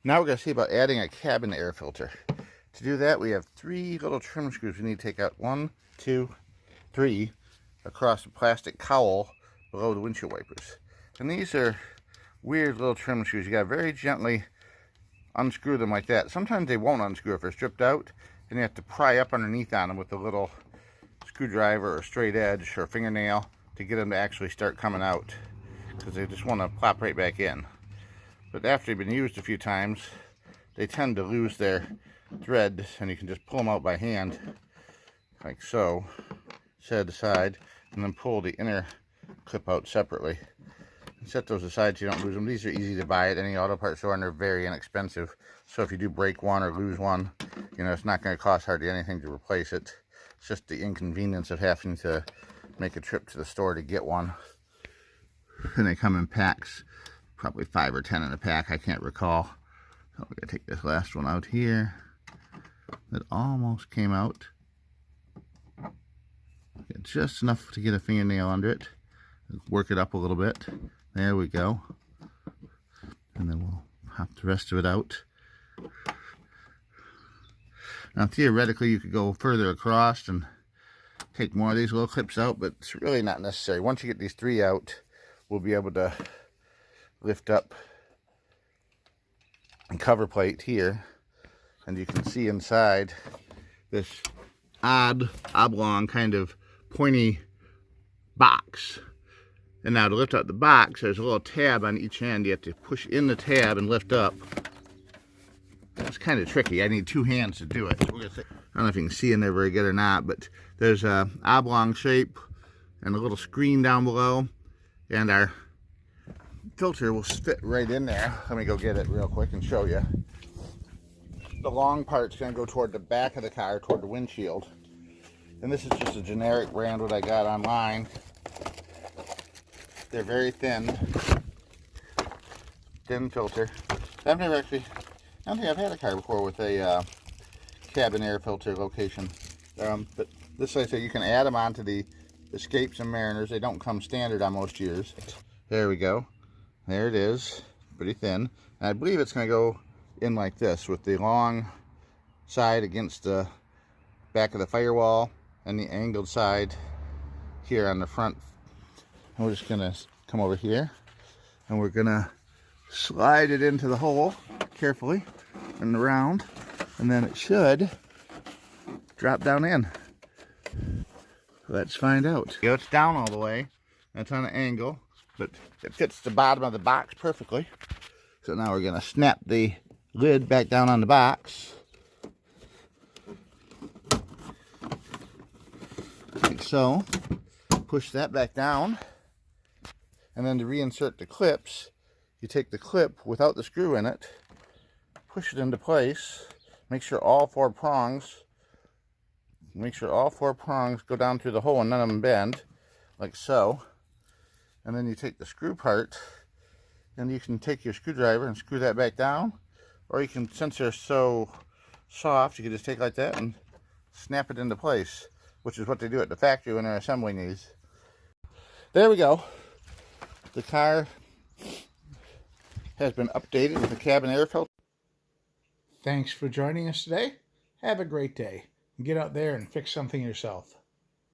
Now we're going to see about adding a cabin air filter. To do that, we have 3 little trim screws we need to take out. 1, 2, 3 across the plastic cowl below the windshield wipers. And these are weird little trim screws. You got to very gently unscrew them like that. Sometimes they won't unscrew if they're stripped out, and you have to pry up underneath on them with a little screwdriver or straight edge or fingernail to get them to actually start coming out, because they just want to plop right back in. But after they've been used a few times, they tend to lose their thread, and you can just pull them out by hand, like so, side to side, and then pull the inner clip out separately. And set those aside so you don't lose them. These are easy to buy at any auto parts store, and they're very inexpensive. So if you do break one or lose one, you know, it's not going to cost hardly anything to replace it. It's just the inconvenience of having to make a trip to the store to get one. And they come in packs. Probably 5 or 10 in a pack, I can't recall. So we're going to take this last one out here. It almost came out. Get just enough to get a fingernail under it. Work it up a little bit. There we go. And then we'll pop the rest of it out. Now theoretically you could go further across and take more of these little clips out, but it's really not necessary. Once you get these 3 out, we'll be able to lift up and cover plate here, and you can see inside this odd oblong kind of pointy box. And now to lift up the box, there's a little tab on each end. You have to push in the tab and lift up. That's kind of tricky. I need 2 hands to do it. So I don't know if you can see in there very good or not, but there's a oblong shape and a little screen down below, and our filter will fit right in there. Let me go get it real quick and show you. The long part's going to go toward the back of the car, toward the windshield. And this is just a generic brand what I got online. They're very thin filter. I don't think I've had a car before with a cabin air filter location. But this, like I say, you can add them onto the Escapes and Mariners. They don't come standard on most years. There we go. There it is. Pretty thin. And I believe it's going to go in like this, with the long side against the back of the firewall and the angled side here on the front. And we're just going to come over here, and we're going to slide it into the hole carefully and around, and then it should drop down in. Let's find out. It's down all the way. That's on an angle, but it fits the bottom of the box perfectly. So now we're going to snap the lid back down on the box, like so. Push that back down, and then to reinsert the clips, you take the clip without the screw in it, push it into place, make sure all 4 prongs go down through the hole and none of them bend, like so. And then you take the screw part, and you can take your screwdriver and screw that back down, or you can, since they're so soft, you can just take like that and snap it into place, which is what they do at the factory when they're assembling these. There we go. The car has been updated with a cabin air filter. Thanks for joining us today. Have a great day. Get out there and fix something yourself.